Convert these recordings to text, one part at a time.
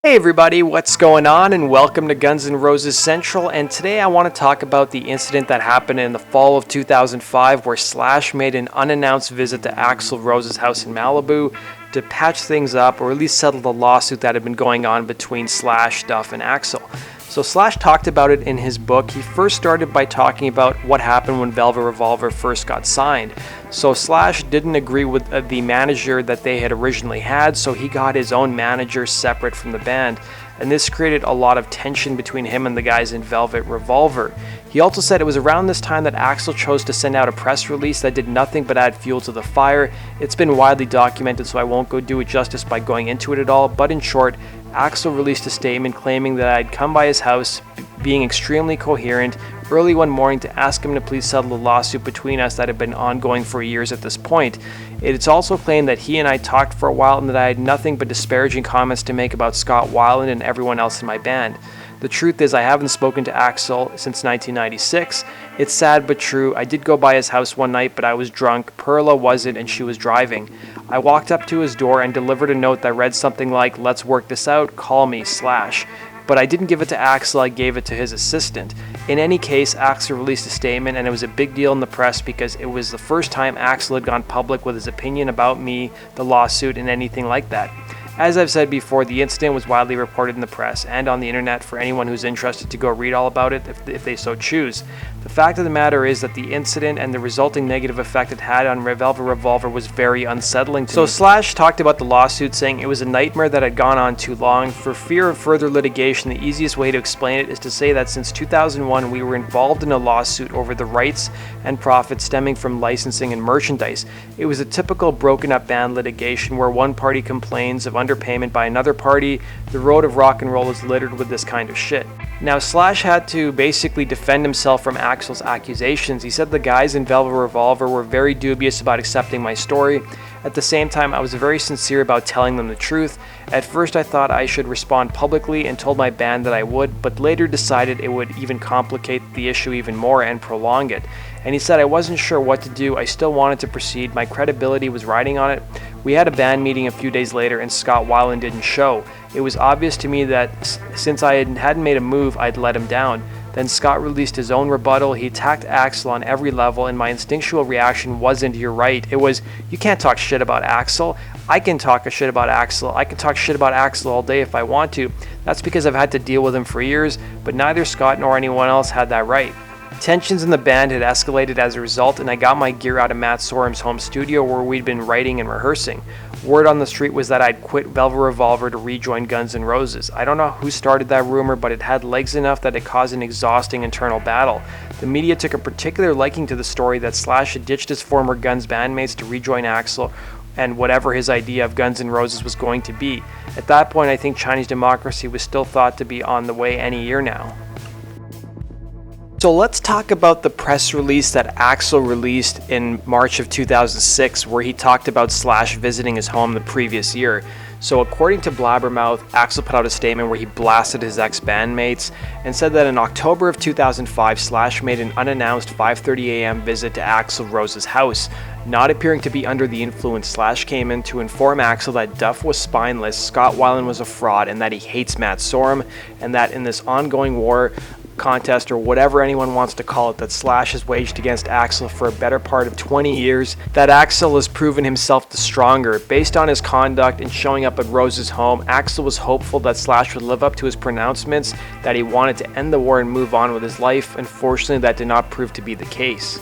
Hey everybody, what's going on, and welcome to Guns N' Roses Central. And today I want to talk about the incident that happened in the fall of 2005 where Slash made an unannounced visit to Axl Rose's house in Malibu to patch things up, or at least settle the lawsuit that had been going on between Slash, Duff, and Axl. So Slash talked about it in his book. He first started by talking about what happened when Velvet Revolver first got signed. So Slash didn't agree with the manager that they had originally had, so he got his own manager separate from the band. And this created a lot of tension between him and the guys in Velvet Revolver. He also said it was around this time that Axl chose to send out a press release that did nothing but add fuel to the fire. It's been widely documented, so I won't go do it justice by going into it at all, but in short, Axl released a statement claiming that I'd come by his house, being extremely coherent, early one morning to ask him to please settle the lawsuit between us that had been ongoing for years at this point. It's also claimed that he and I talked for a while and that I had nothing but disparaging comments to make about Scott Weiland and everyone else in my band. The truth is I haven't spoken to Axl since 1996. It's sad but true. I did go by his house one night, but I was drunk. Perla wasn't, and she was driving. I walked up to his door and delivered a note that read something like, "Let's work this out, call me, Slash." But I didn't give it to Axl, I gave it to his assistant. In any case, Axl released a statement, and it was a big deal in the press because it was the first time Axl had gone public with his opinion about me, the lawsuit, and anything like that. As I've said before, the incident was widely reported in the press and on the internet for anyone who's interested to go read all about it if they so choose. The fact of the matter is that the incident and the resulting negative effect it had on Velvet Revolver was very unsettling to me. So Slash talked about the lawsuit, saying it was a nightmare that had gone on too long. For fear of further litigation, the easiest way to explain it is to say that since 2001 we were involved in a lawsuit over the rights and profits stemming from licensing and merchandise. It was a typical broken up band litigation where one party complains of underpayment by another party. The road of rock and roll is littered with this kind of shit. Now Slash had to basically defend himself from Axl's accusations. He said the guys in Velvet Revolver were very dubious about accepting my story. At the same time, I was very sincere about telling them the truth. At first I thought I should respond publicly and told my band that I would, but later decided it would even complicate the issue even more and prolong it. And he said I wasn't sure what to do. I still wanted to proceed. My credibility was riding on it. We had a band meeting a few days later and Scott Weiland didn't show. It was obvious to me that since I hadn't made a move, I'd let him down. Then Scott released his own rebuttal. He attacked Axl on every level, and my instinctual reaction wasn't, "You're right." It was, "You can't talk shit about Axl. I can talk shit about Axl. I can talk shit about Axl all day if I want to. That's because I've had to deal with him for years, but neither Scott nor anyone else had that right." Tensions in the band had escalated as a result, and I got my gear out of Matt Sorum's home studio where we'd been writing and rehearsing. Word on the street was that I'd quit Velvet Revolver to rejoin Guns N' Roses. I don't know who started that rumor, but it had legs enough that it caused an exhausting internal battle. The media took a particular liking to the story that Slash had ditched his former Guns bandmates to rejoin Axl and whatever his idea of Guns N' Roses was going to be. At that point, I think Chinese democracy was still thought to be on the way any year now. So let's talk about the press release that Axl released in March of 2006 where he talked about Slash visiting his home the previous year. So according to Blabbermouth, Axl put out a statement where he blasted his ex-bandmates and said that in October of 2005, Slash made an unannounced 5:30 a.m. visit to Axl Rose's house. Not appearing to be under the influence, Slash came in to inform Axl that Duff was spineless, Scott Weiland was a fraud, and that he hates Matt Sorum, and that in this ongoing war contest, or whatever anyone wants to call it, that Slash has waged against Axl for a better part of 20 years, that Axl has proven himself the stronger. Based on his conduct and showing up at Rose's home, Axl was hopeful that Slash would live up to his pronouncements that he wanted to end the war and move on with his life. Unfortunately, that did not prove to be the case.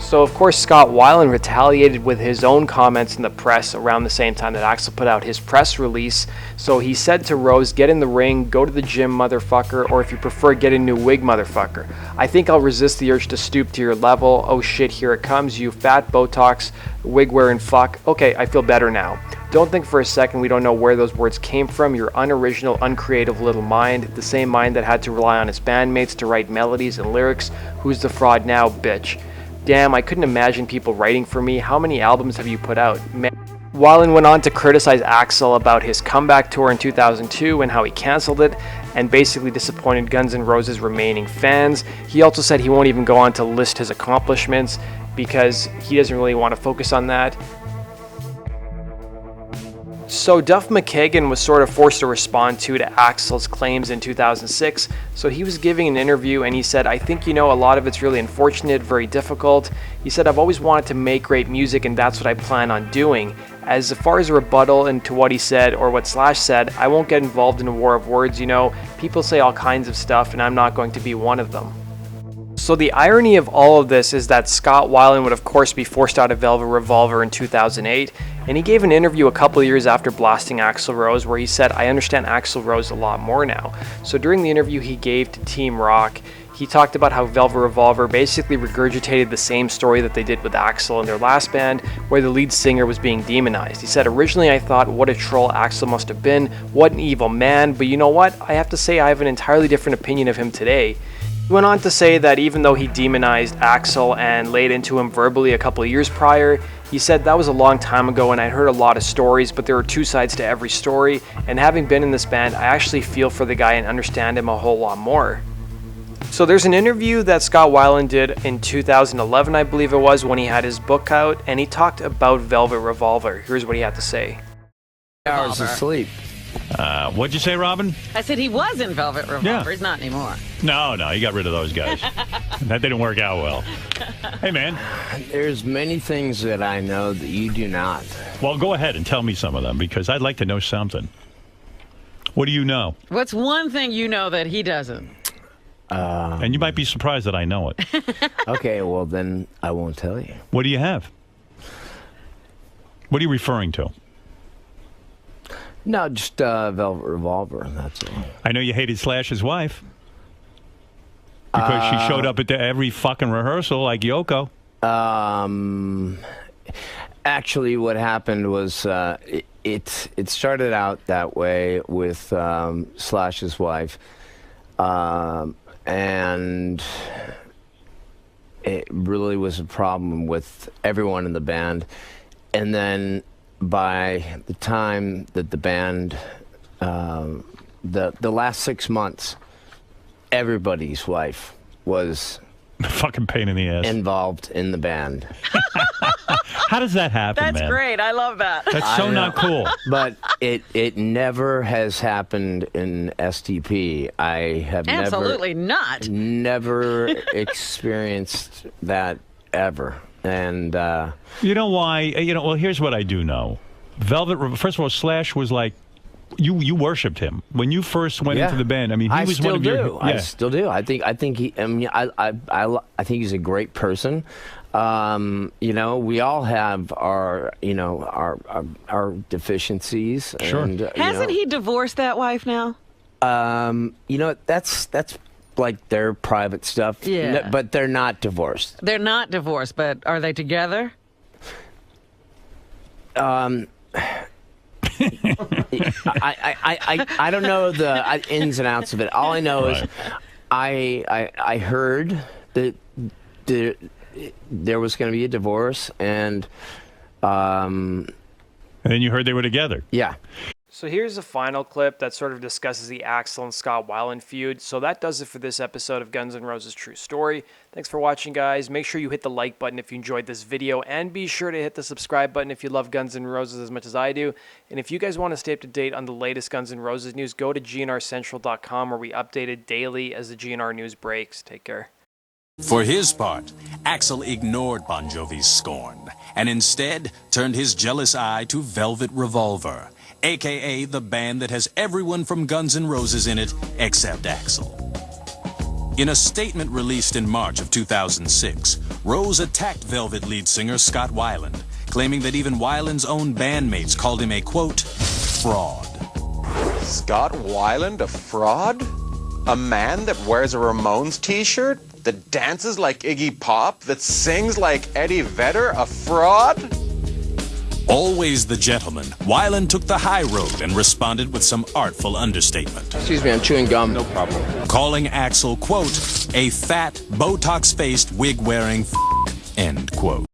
So of course Scott Weiland retaliated with his own comments in the press around the same time that Axl put out his press release. So he said to Rose, "Get in the ring, go to the gym, motherfucker, or if you prefer, get a new wig, motherfucker. I think I'll resist the urge to stoop to your level. Oh shit, here it comes, you fat Botox, wig wearing fuck. Okay, I feel better now. Don't think for a second we don't know where those words came from. Your unoriginal, uncreative little mind, the same mind that had to rely on his bandmates to write melodies and lyrics. Who's the fraud now, bitch? Damn, I couldn't imagine people writing for me. How many albums have you put out?" Weiland went on to criticize Axl about his comeback tour in 2002 and how he canceled it. and basically disappointed Guns N' Roses' remaining fans. He also said he won't even go on to list his accomplishments because he doesn't really want to focus on that. So Duff McKagan was sort of forced to respond to Axl's claims in 2006. So he was giving an interview and he said, "I think, a lot of it's really unfortunate, very difficult." He said, "I've always wanted to make great music and that's what I plan on doing." As far as a rebuttal into what he said or what Slash said, "I won't get involved in a war of words, people say all kinds of stuff and I'm not going to be one of them." So the irony of all of this is that Scott Weiland would of course be forced out of Velvet Revolver in 2008, and he gave an interview a couple of years after blasting Axl Rose where he said, "I understand Axl Rose a lot more now." So during the interview he gave to Team Rock, he talked about how Velvet Revolver basically regurgitated the same story that they did with Axl in their last band, where the lead singer was being demonized. He said, "Originally I thought, what a troll Axl must have been, what an evil man, but you know what, I have to say I have an entirely different opinion of him today." He went on to say that even though he demonized Axl and laid into him verbally a couple of years prior, he said that was a long time ago and I'd heard a lot of stories, but there were two sides to every story, and having been in this band, I actually feel for the guy and understand him a whole lot more. So there's an interview that Scott Weiland did in 2011, I believe it was, when he had his book out, and he talked about Velvet Revolver. Here's what he had to say. Hours of sleep. What'd you say, Robin? I said he was in Velvet Revolver. Yeah. He's not anymore. No, he got rid of those guys. That didn't work out well. Hey, man. There's many things that I know that you do not. Well, go ahead and tell me some of them, because I'd like to know something. What do you know? What's one thing you know that he doesn't? And you might be surprised that I know it. Okay, well, then I won't tell you. What do you have? What are you referring to? No, just Velvet Revolver, that's all. I know you hated Slash's wife. Because she showed up at every fucking rehearsal like Yoko. Actually, what happened was it started out that way with Slash's wife. And it really was a problem with everyone in the band. And then by the time that the band, the last 6 months, everybody's wife was fucking pain in the ass involved in the band. How does that happen, That's man? great. I love that. That's so not cool. But it never has happened in STP. I have Absolutely not. never experienced that ever. And you know why? Well, here's what I do know. Velvet, first of all, Slash was like, you worshipped him when you first went into the band. I mean, he was one of your. I still do. I think he. I mean, I think he's a great person. We all have our deficiencies. Sure. And, Hasn't he divorced that wife now? That's like their private stuff. Yeah. But they're not divorced. They're not divorced, but are they together? I don't know the ins and outs of it. All I know is I heard that there was going to be a divorce, and then you heard they were together. Yeah. So here's a final clip that sort of discusses the Axl and Scott Weiland feud. So that does it for this episode of Guns N' Roses True Story. Thanks for watching, guys. Make sure you hit the like button if you enjoyed this video, and be sure to hit the subscribe button if you love Guns N' Roses as much as I do. And if you guys want to stay up to date on the latest Guns N' Roses news, go to GNRCentral.com, where we update it daily as the GNR news breaks. Take care. For his part, Axl ignored Bon Jovi's scorn and instead turned his jealous eye to Velvet Revolver, a.k.a. the band that has everyone from Guns N' Roses in it except Axl. In a statement released in March of 2006, Rose attacked Velvet lead singer Scott Weiland, claiming that even Weiland's own bandmates called him a, quote, fraud. Scott Weiland a fraud? A man that wears a Ramones t-shirt? That dances like Iggy Pop? That sings like Eddie Vedder? A fraud? Always the gentleman, Weiland took the high road and responded with some artful understatement. Excuse me, I'm chewing gum. No problem. Calling Axl, quote, a fat, Botox-faced, wig-wearing end quote.